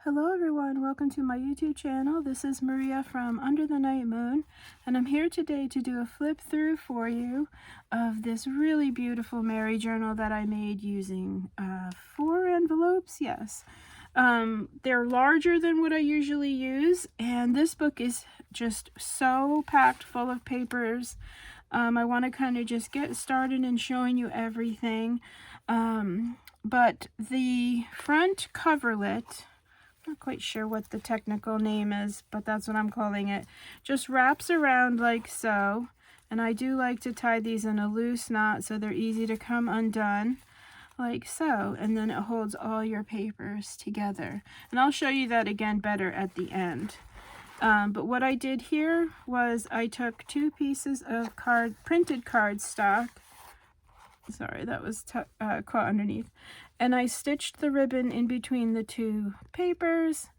Hello everyone, welcome to my YouTube channel. This is Maria from Under the Night Moon, and I'm here today to do a flip through for you of this really beautiful Mary journal that I made using 4 envelopes. Yes, they're larger than what I usually use, and this book is just so packed full of papers. I want to kind of just get started in showing you everything, but the front coverlet, not quite sure what the technical name is, but that's what I'm calling it, just wraps around like so. And I do like to tie these in a loose knot so they're easy to come undone, like so. And then it holds all your papers together. And I'll show you that again better at the end. But what I did here was I took 2 pieces of printed cardstock. Sorry, that was caught underneath. And I stitched the ribbon in between the 2 papers.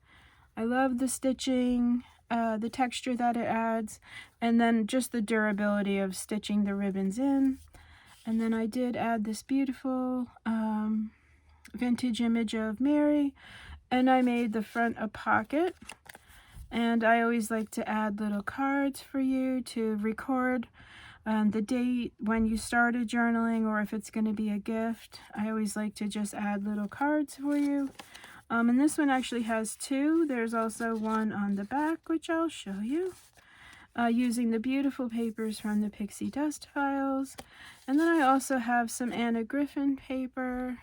I love the stitching, the texture that it adds, and then just the durability of stitching the ribbons in. And then I did add this beautiful vintage image of Mary, and I made the front a pocket. And I always like to add little cards for you to record the date when you started journaling, or if it's going to be a gift. I always like to just add little cards for you. And this one actually has 2. There's also one on the back, which I'll show you, using the beautiful papers from the Pixie Dust files. And then I also have some Anna Griffin paper.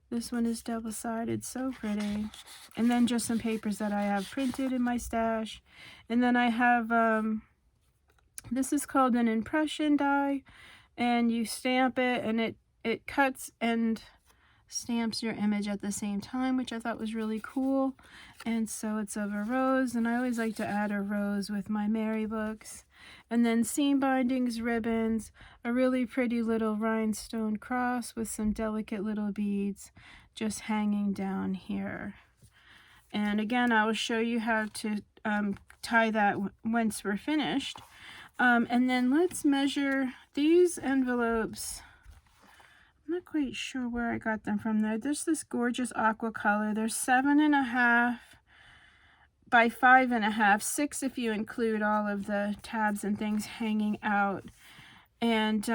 This one is double-sided, so pretty. And then just some papers that I have printed in my stash. And then I have this is called an impression die, and you stamp it, and it cuts and stamps your image at the same time, which I thought was really cool. And so it's of a rose, and I always like to add a rose with my Mary books. And then seam bindings, ribbons, a really pretty little rhinestone cross with some delicate little beads just hanging down here. And again, I will show you how to tie that once we're finished. And then let's measure these envelopes. I'm not quite sure where I got them from. There's this gorgeous aqua color. They're 7.5 by 5.5, 6 if you include all of the tabs and things hanging out. And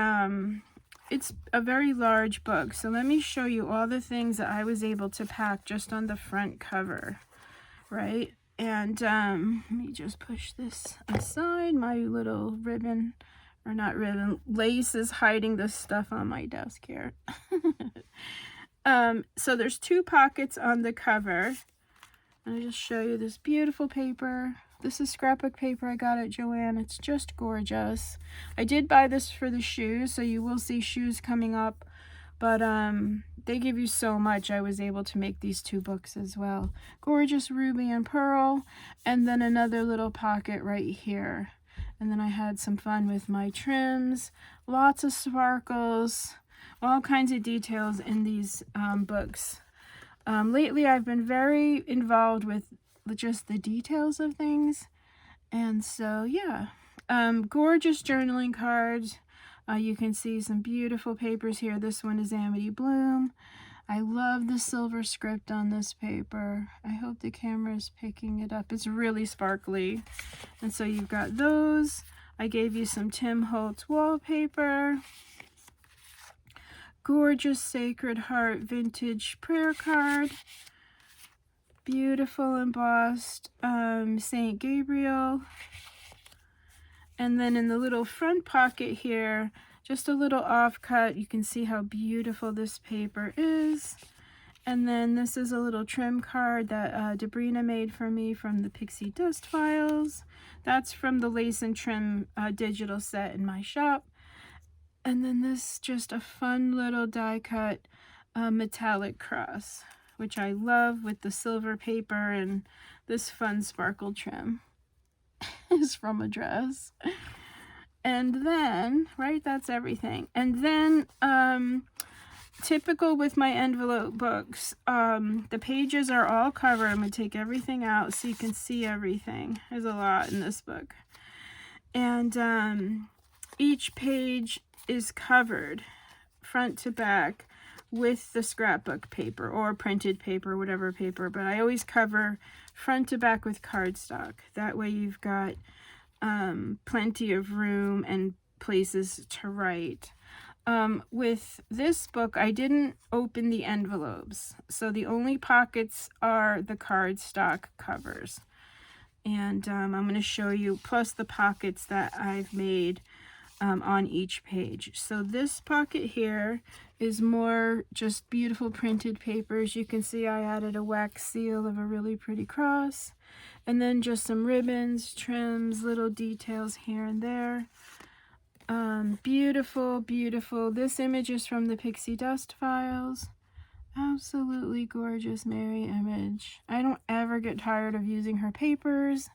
it's a very large book. So let me show you all the things that I was able to pack just on the front cover, right? And let me just push this aside. My little ribbon, or not ribbon, lace is hiding the stuff on my desk here. So there's 2 pockets on the cover. I'll just show you this beautiful paper. This is scrapbook paper I got at Joann. It's just gorgeous. I did buy this for the shoes, so you will see shoes coming up. But they give you so much, I was able to make these 2 books as well. Gorgeous ruby and pearl, and then another little pocket right here. And then I had some fun with my trims, lots of sparkles, all kinds of details in these books. Lately, I've been very involved with just the details of things. And so, yeah, gorgeous journaling cards. You can see some beautiful papers here. This one is Amity Bloom. I love the silver script on this paper. I hope the camera is picking it up. It's really sparkly. And so you've got those. I gave you some Tim Holtz wallpaper. Gorgeous Sacred Heart vintage prayer card. Beautiful embossed Saint Gabriel. And then in the little front pocket here, just a little offcut. You can see how beautiful this paper is. And then this is a little trim card that Debrina made for me from the Pixie Dust files. That's from the Lace and Trim digital set in my shop. And then this, just a fun little die cut metallic cross, which I love, with the silver paper, and this fun sparkle trim is from a dress. And then, right, that's everything. And then, typical with my envelope books, the pages are all covered. I'm going to take everything out so you can see everything. There's a lot in this book. And each page is covered front to back with the scrapbook paper or printed paper, whatever paper, but I always cover front to back with cardstock. That way you've got plenty of room and places to write. With this book, I didn't open the envelopes, so the only pockets are the cardstock covers. And I'm going to show you, plus the pockets that I've made on each page. So this pocket here is more just beautiful printed papers. You can see I added a wax seal of a really pretty cross, and then just some ribbons, trims, little details here and there. Beautiful, beautiful. This image is from the Pixie Dust files. Absolutely gorgeous Mary image. I don't ever get tired of using her papers,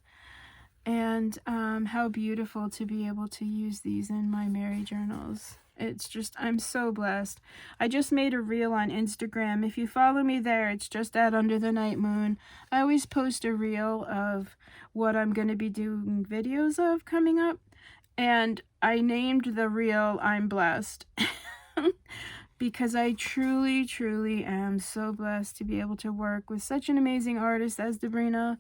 and how beautiful to be able to use these in my Mary journals. It's just, I'm so blessed. I just made a reel on Instagram. If you follow me there, it's just at Under the Night Moon. I always post a reel of what I'm going to be doing videos of coming up. And I named the reel I'm Blessed. Because I truly, truly am so blessed to be able to work with such an amazing artist as Debrina,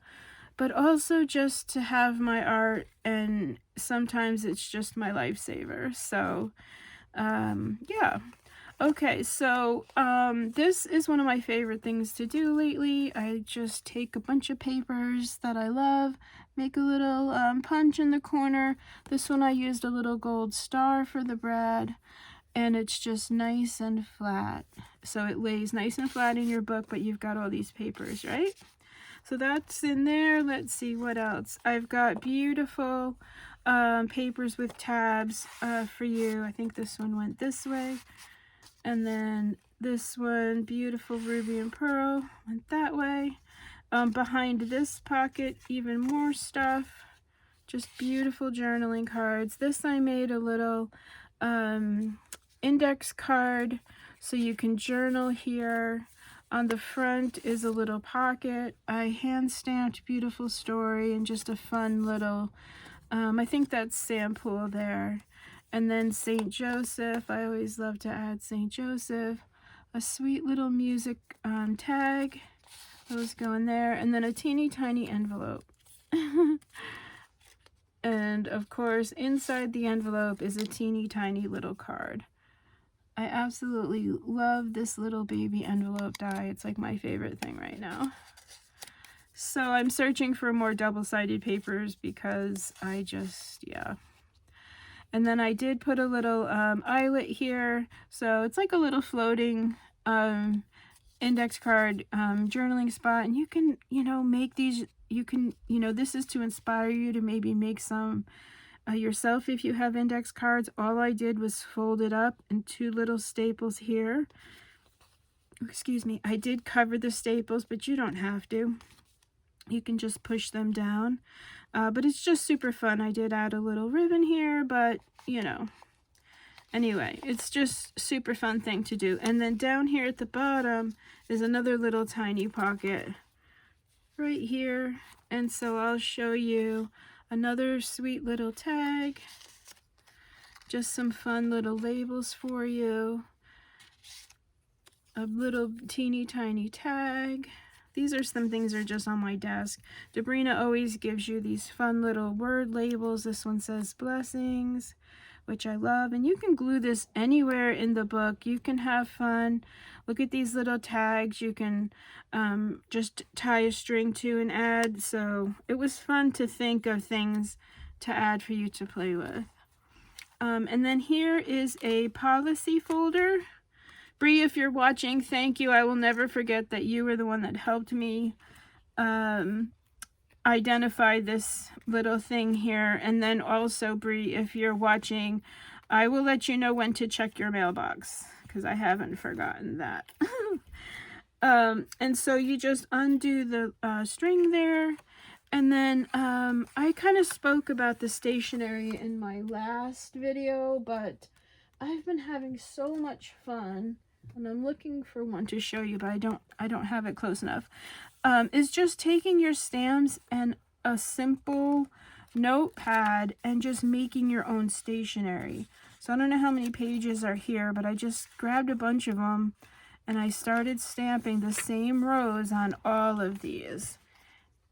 but also just to have my art, and sometimes it's just my lifesaver. So, yeah. Okay, so this is one of my favorite things to do lately. I just take a bunch of papers that I love, make a little punch in the corner. This one I used a little gold star for the brad, and it's just nice and flat. So it lays nice and flat in your book, but you've got all these papers, right? So that's in there. Let's see what else. I've got beautiful papers with tabs for you. I think this one went this way. And then this one, beautiful ruby and pearl, went that way. Behind this pocket, even more stuff. Just beautiful journaling cards. This I made a little index card so you can journal here. On the front is a little pocket. I hand stamped beautiful story and just a fun little, I think that's Sampool there. And then St. Joseph, I always love to add St. Joseph. A sweet little music tag, those go in there. And then a teeny tiny envelope. And of course, inside the envelope is a teeny tiny little card. I absolutely love this little baby envelope die. It's like my favorite thing right now. So I'm searching for more double-sided papers because I just, yeah. And then I did put a little eyelet here. So it's like a little floating index card journaling spot. And you can, make these, this is to inspire you to maybe make some yourself if you have index cards. All I did was fold it up in two little staples here. Excuse me. I did cover the staples, but you don't have to. You can just push them down. But it's just super fun. I did add a little ribbon here, but, anyway, it's just super fun thing to do. And then down here at the bottom is another little tiny pocket right here. And so I'll show you another sweet little tag. Just some fun little labels for you. A little teeny tiny tag. These are some things that are just on my desk. Debrina always gives you these fun little word labels. This one says blessings, which I love. And you can glue this anywhere in the book. You can have fun. Look at these little tags. You can just tie a string to and add. So it was fun to think of things to add for you to play with. And then here is a policy folder. Bree, if you're watching, thank you. I will never forget that you were the one that helped me identify this little thing here. And then also, Bree, if you're watching, I will let you know when to check your mailbox, because I haven't forgotten that. And so you just undo the string there. And then I kind of spoke about the stationery in my last video, but I've been having so much fun. And I'm looking for one to show you, but I don't have it close enough. Is just taking your stamps and a simple notepad and just making your own stationery. So I don't know how many pages are here, but I just grabbed a bunch of them And I started stamping the same rows on all of these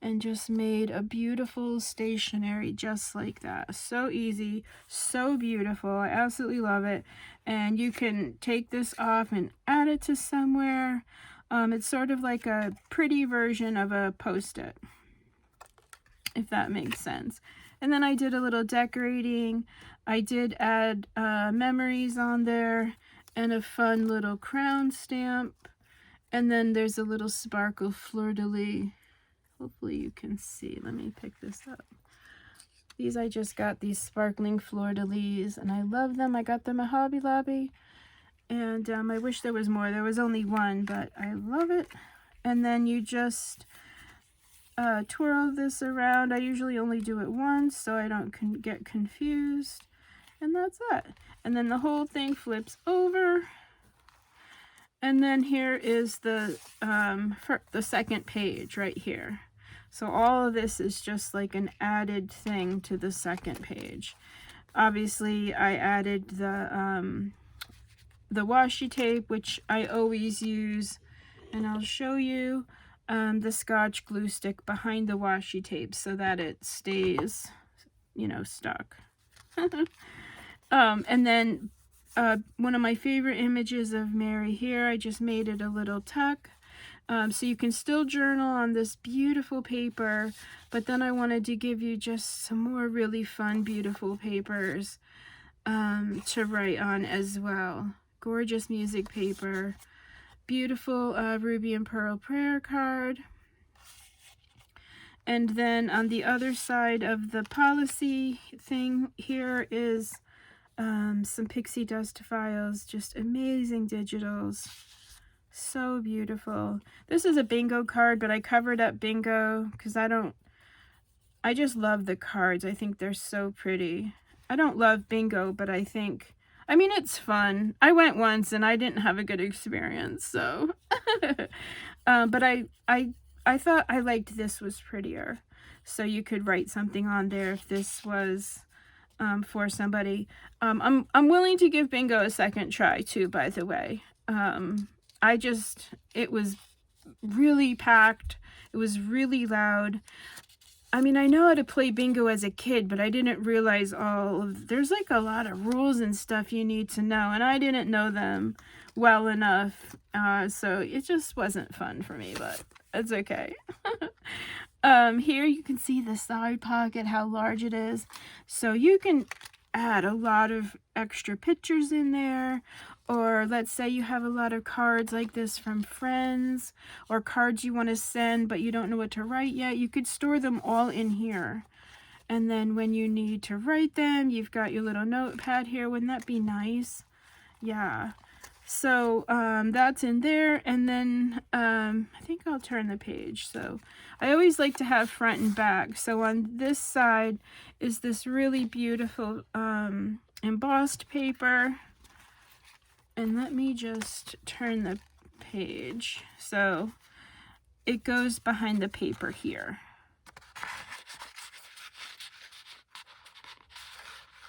and just made a beautiful stationery just like that. So easy, so beautiful. I absolutely love it. And you can take this off and add it to somewhere. It's sort of like a pretty version of a Post-it, if that makes sense. And then I did a little decorating. I did add memories on there and a fun little crown stamp. And then there's a little sparkle fleur-de-lis. Hopefully you can see. Let me pick this up. These, I just got these sparkling fleur-de-lis and I love them. I got them at Hobby Lobby. And I wish there was more. There was only one, but I love it. And then you just twirl this around. I usually only do it once so I don't get confused. And that's it. And then the whole thing flips over. And then here is the second page right here. So all of this is just like an added thing to the second page. Obviously, I added the washi tape, which I always use, and I'll show you the Scotch glue stick behind the washi tape so that it stays, you know, stuck. And then one of my favorite images of Mary here, I just made it a little tuck. So you can still journal on this beautiful paper, but then I wanted to give you just some more really fun, beautiful papers to write on as well. Gorgeous music paper, beautiful ruby and pearl prayer card. And then on the other side of the policy thing here is some pixie dust files, just amazing digitals. So beautiful. This is a bingo card, but I covered up bingo because I just love the cards. I think they're so pretty. I don't love bingo, but I mean, it's fun. I went once and I didn't have a good experience, so. But I thought I liked this was prettier. So you could write something on there if this was for somebody. I'm willing to give bingo a second try too, by the way. It was really packed. It was really loud. I mean, I know how to play bingo as a kid, but I didn't realize there's like a lot of rules and stuff you need to know, and I didn't know them well enough. So it just wasn't fun for me, but it's okay. Here you can see the side pocket, how large it is. So you can add a lot of extra pictures in there, or let's say you have a lot of cards like this from friends, or cards you want to send but you don't know what to write yet. You could store them all in here, and then when you need to write them, you've got your little notepad here. Wouldn't that be nice? Yeah. So that's in there, and then I think I'll turn the page. So I always like to have front and back. So on this side is this really beautiful embossed paper, and let me just turn the page so it goes behind the paper here.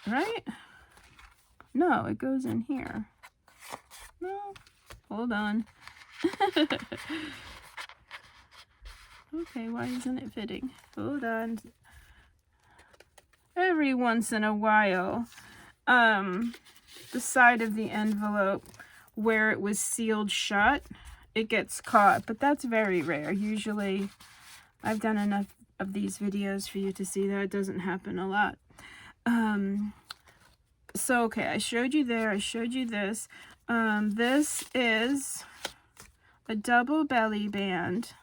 Right? No, it goes in here. No, hold on. Okay, why isn't it fitting? Hold on. Every once in a while, the side of the envelope where it was sealed shut, it gets caught, but that's very rare. Usually, I've done enough of these videos for you to see that it doesn't happen a lot. So, okay, I showed you there, I showed you this. This is a double belly band,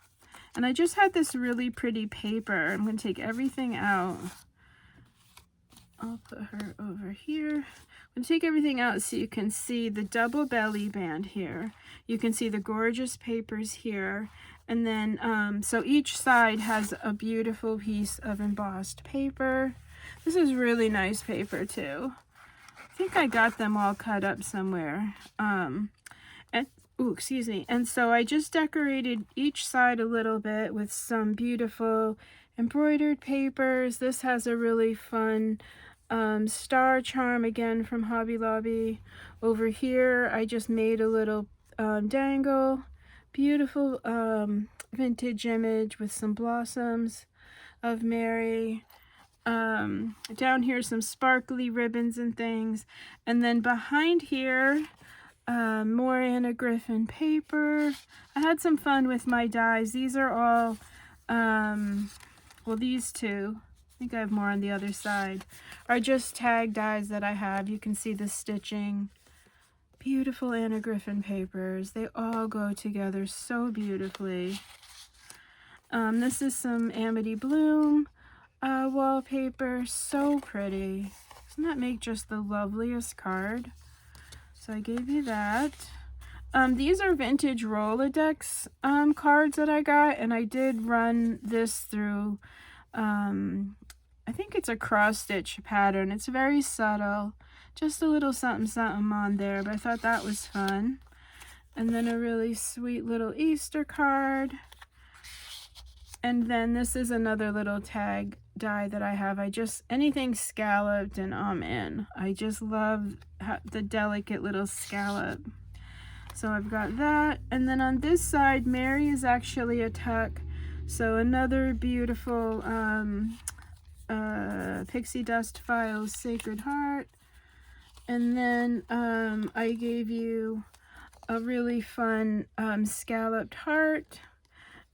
and I just had this really pretty paper. I'm going to take everything out. I'll put her over here. I'm going to take everything out so you can see the double belly band here. You can see the gorgeous papers here, and then so each side has a beautiful piece of embossed paper. This is really nice paper too. I think I got them all cut up somewhere. Excuse me. And so I just decorated each side a little bit with some beautiful embroidered papers. This has a really fun star charm again from Hobby Lobby. Over here, I just made a little dangle. Beautiful vintage image with some blossoms of Mary. Down here some sparkly ribbons and things. And then behind here, more Anna Griffin paper. I had some fun with my dies. These are all, well, these two, I think I have more on the other side, are just tag dies that I have. You can see the stitching. Beautiful Anna Griffin papers. They all go together so beautifully. This is some Amity Bloom wallpaper. So pretty. Doesn't that make just the loveliest card? So I gave you that. These are vintage Rolodex cards that I got, and I did run this through, I think it's a cross stitch pattern. It's very subtle, just a little something something on there, but I thought that was fun. And then a really sweet little Easter card. And then this is another little tag die that I have. Anything scalloped and I'm in. I just love the delicate little scallop. So I've got that. And then on this side, Mary is actually a tuck. So another beautiful Pixie Dust Files Sacred Heart. And then I gave you a really fun scalloped heart.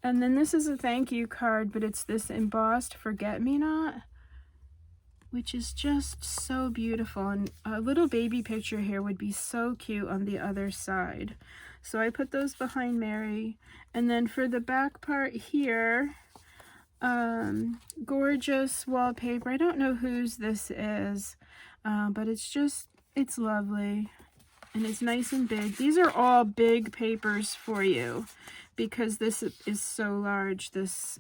And then this is a thank you card, but it's this embossed forget-me-not, which is just so beautiful. And a little baby picture here would be so cute on the other side. So I put those behind Mary. And then for the back part here, gorgeous wallpaper. I don't know whose this is, but it's lovely. And it's nice and big. These are all big papers for you, because this is so large, this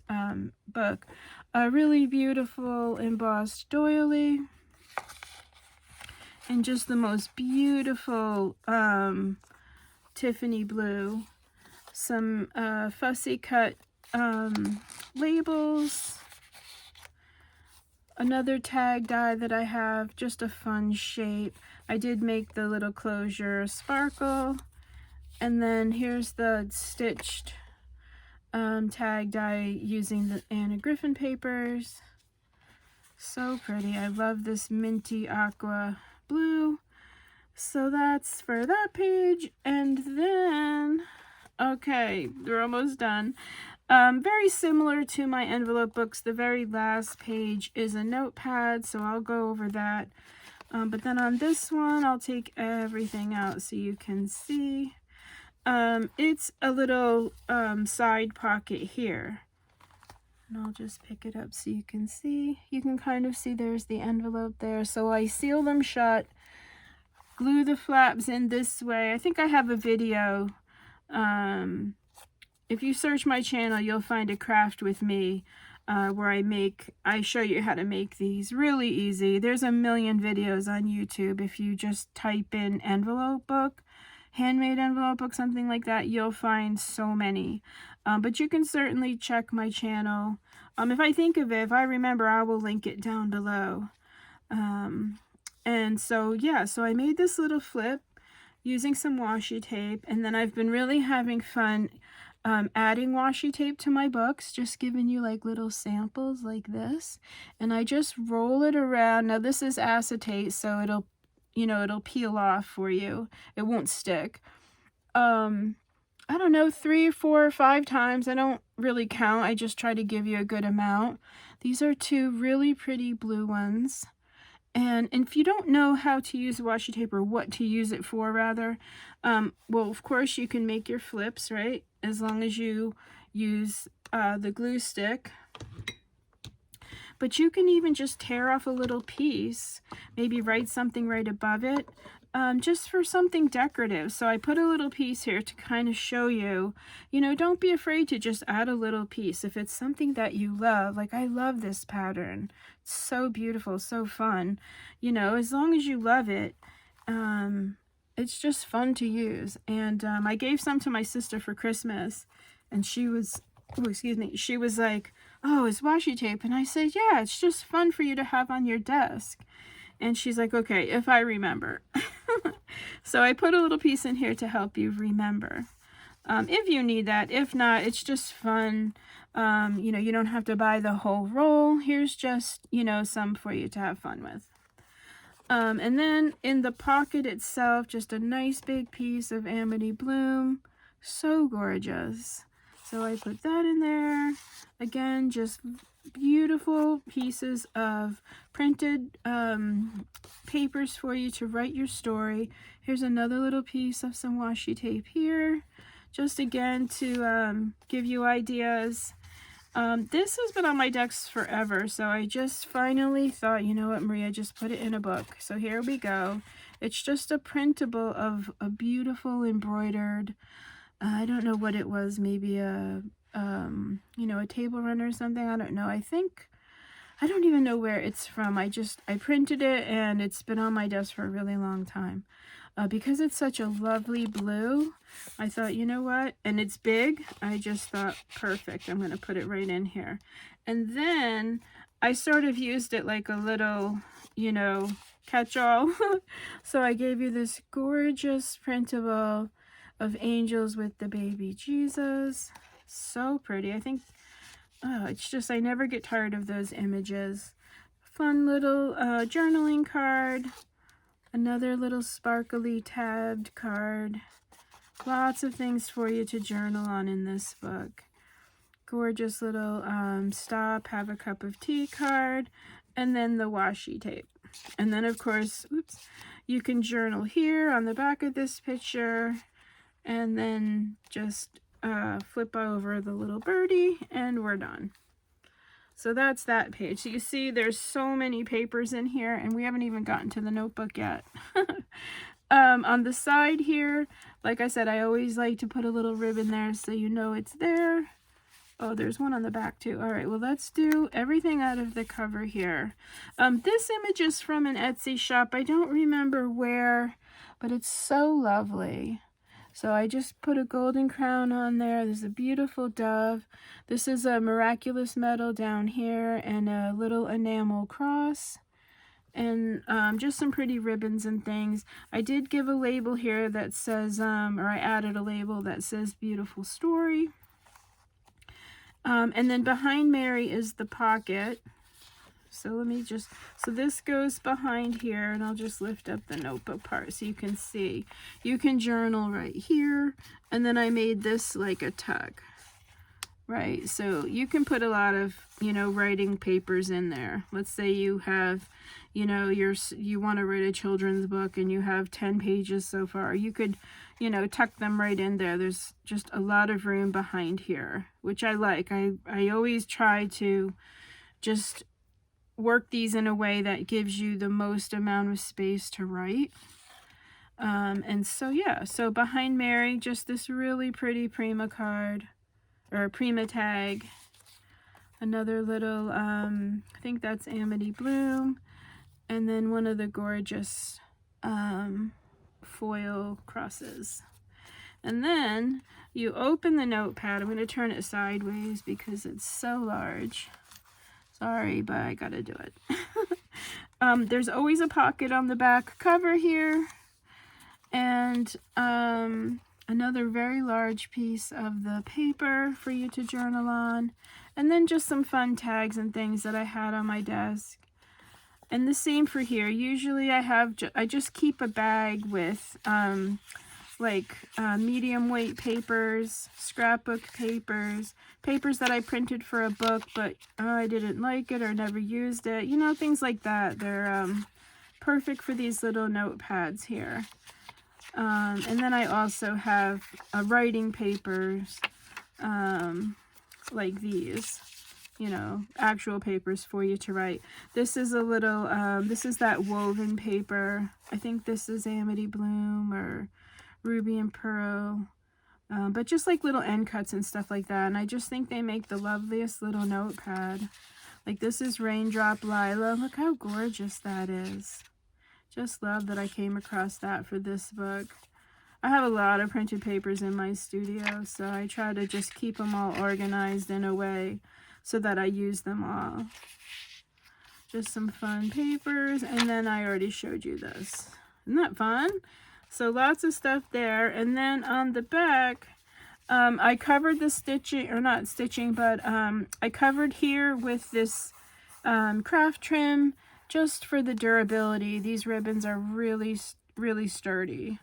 book. A really beautiful embossed doily. And just the most beautiful Tiffany blue. Some fussy cut labels. Another tag die that I have, just a fun shape. I did make the little closure sparkle. And then here's the stitched tag die using the Anna Griffin papers. So pretty. I love this minty aqua blue. So that's for that page. And then, okay, we're almost done. Very similar to my envelope books, the very last page is a notepad, so I'll go over that. But then on this one, I'll take everything out so you can see. It's a little side pocket here. And I'll just pick it up so you can see. You can kind of see there's the envelope there. So I seal them shut, glue the flaps in this way. I think I have a video. If you search my channel, you'll find a craft with me where I show you how to make these really easy. There's a million videos on YouTube. If you just type in envelope book, handmade envelope book, something like that, you'll find so many. But you can certainly check my channel. If I think of it, if I remember, I will link it down below. And so, yeah, so I made this little flip using some washi tape, and then I've been really having fun adding washi tape to my books, just giving you like little samples like this. And I just roll it around. Now this is acetate, so it'll, it'll peel off for you. It won't stick. I don't know, 3, 4, 5 times. I don't really count. I just try to give you a good amount. These are 2 really pretty blue ones. And if you don't know how to use washi tape, or what to use it for rather, well, of course you can make your flips, right? As long as you use the glue stick. But you can even just tear off a little piece, maybe write something right above it, just for something decorative. So I put a little piece here to kind of show you, don't be afraid to just add a little piece. If it's something that you love, like I love this pattern. It's so beautiful, so fun. As long as you love it, it's just fun to use. And I gave some to my sister for Christmas, and she was, she was like, oh, it's washi tape. And I said, yeah, it's just fun for you to have on your desk. And she's like, okay, if I remember. So I put a little piece in here to help you remember. If you need that. If not, it's just fun. You know, you don't have to buy the whole roll. Here's just, you know, some for you to have fun with. And then in the pocket itself, just a nice big piece of Amity Bloom. So gorgeous. So I put that in there. Again, just beautiful pieces of printed papers for you to write your story. Here's another little piece of some washi tape here. Just again to give you ideas. This has been on my desk forever, so I just finally thought, you know what, Maria, just put it in a book. So here we go. It's just a printable of a beautiful embroidered, I don't know what it was, maybe a, you know, a table runner or something. I don't know. I don't even know where it's from. I printed it and it's been on my desk for a really long time. Because it's such a lovely blue, I thought, you know what, and it's big, I just thought, perfect, I'm going to put it right in here. And then I sort of used it like a little, you know, catch-all. So I gave you this gorgeous printable of angels with the baby Jesus. So pretty. I think, oh, it's just, I never get tired of those images. Fun little journaling card. Another little sparkly tabbed card. Lots of things for you to journal on in this book. Gorgeous little stop, have a cup of tea card. And then the washi tape. And then, of course, oops, you can journal here on the back of this picture. And then just flip over the little birdie and we're done. So that's that page. So you see there's so many papers in here and we haven't even gotten to the notebook yet. On the side here, like I said, I always like to put a little ribbon there so you know it's there. Oh, there's one on the back too. All right, well, let's do everything out of the cover here. This image is from an Etsy shop. I don't remember where, but it's so lovely. So I just put a golden crown on there. There's a beautiful dove. This is a miraculous medal down here and a little enamel cross. And just some pretty ribbons and things. I did give a label here that says, or I added a label that says beautiful story. And then behind Mary is the pocket. So let me just, so this goes behind here and I'll just lift up the notebook part so you can see. You can journal right here. And then I made this like a tug, right? So you can put a lot of, you know, writing papers in there. Let's say you have, you know, you want to write a children's book and you have 10 pages so far. You could, you know, tuck them right in there. There's just a lot of room behind here, which I like. I always try to just work these in a way that gives you the most amount of space to write. And so yeah, so behind Mary, just this really pretty Prima card, or Prima tag. Another little, I think that's Amity Bloom. And then one of the gorgeous foil crosses. And then you open the notepad. I'm going to turn it sideways because it's so large. Sorry, but I gotta do it. There's always a pocket on the back cover here. And another very large piece of the paper for you to journal on. And then just some fun tags and things that I had on my desk. And the same for here. Usually I just keep a bag with medium weight papers, scrapbook papers, papers that I printed for a book, but I didn't like it or never used it. You know, things like that. They're perfect for these little notepads here. And then I also have writing papers like these, you know, actual papers for you to write. This is a little, this is that woven paper. I think this is Amity Bloom or Ruby and Pearl. But just like little end cuts and stuff like that. And I just think they make the loveliest little notepad. Like this is Raindrop Lila. Look how gorgeous that is. Just love that I came across that for this book. I have a lot of printed papers in my studio, so I try to just keep them all organized in a way so that I use them all. Just some fun papers, and then I already showed you this. Isn't that fun? So lots of stuff there. And then on the back, I covered the stitching, or not stitching, but I covered here with this craft trim just for the durability. These ribbons are really, really sturdy.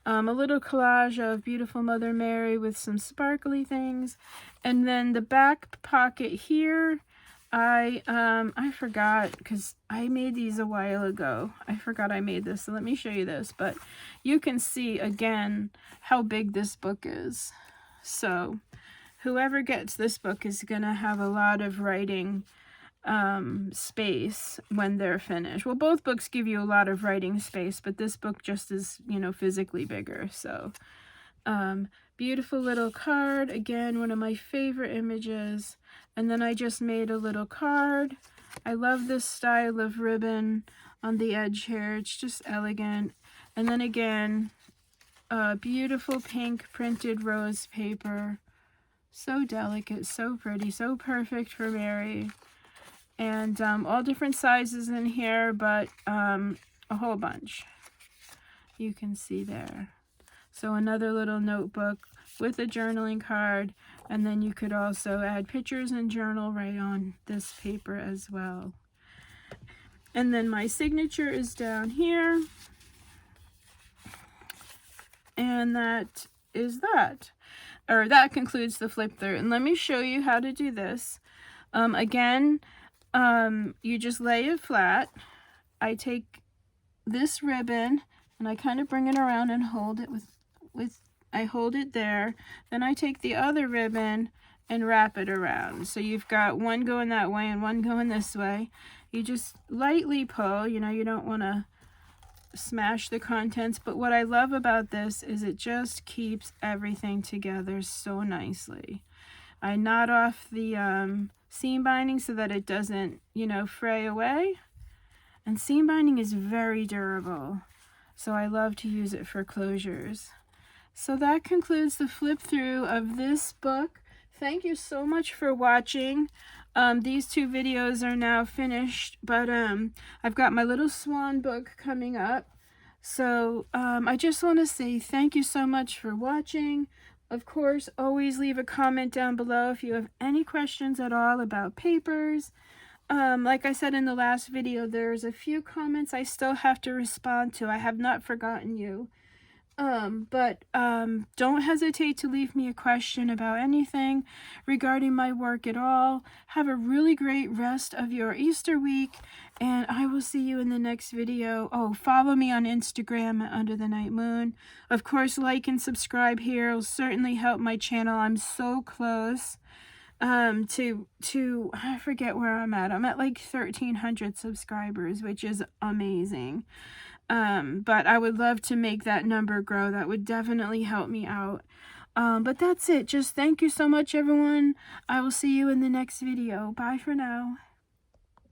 A little collage of beautiful Mother Mary with some sparkly things. And then the back pocket here, I forgot, because I made these a while ago. I forgot I made this, so let me show you this. But you can see again how big this book is. So whoever gets this book is gonna have a lot of writing space when they're finished. Well, both books give you a lot of writing space, but this book just is, you know, physically bigger. So beautiful little card, again, one of my favorite images. And then I just made a little card. I love this style of ribbon on the edge here. It's just elegant. And then again, beautiful pink printed rose paper. So delicate, so pretty, so perfect for Mary. And all different sizes in here, but a whole bunch. You can see there. So another little notebook with a journaling card, and then you could also add pictures and journal right on this paper as well. And then my signature is down here. And that is that. Or that concludes the flip through. And let me show you how to do this. Again, you just lay it flat. I take this ribbon and I kind of bring it around and hold it I hold it there. Then I take the other ribbon and wrap it around. So you've got one going that way and one going this way. You just lightly pull, you know, you don't want to smash the contents, but what I love about this is it just keeps everything together so nicely. I knot off the seam binding so that it doesn't, you know, fray away. And seam binding is very durable, so I love to use it for closures. So that concludes the flip through of this book. Thank you so much for watching. These two videos are now finished, but I've got my little swan book coming up. So I just want to say thank you so much for watching. Of course, always leave a comment down below if you have any questions at all about papers. Like I said in the last video, there's a few comments I still have to respond to. I have not forgotten you. But don't hesitate to leave me a question about anything regarding my work at all. Have a really great rest of your Easter week, and I will see you in the next video. Oh, follow me on Instagram at Under the Night Moon. Of course, like and subscribe here. It'll certainly help my channel. I'm so close to I forget where I'm at. I'm at like 1,300 subscribers, which is amazing. But I would love to make that number grow. That would definitely help me out. But that's it. Just thank you so much, everyone. I will see you in the next video. Bye for now.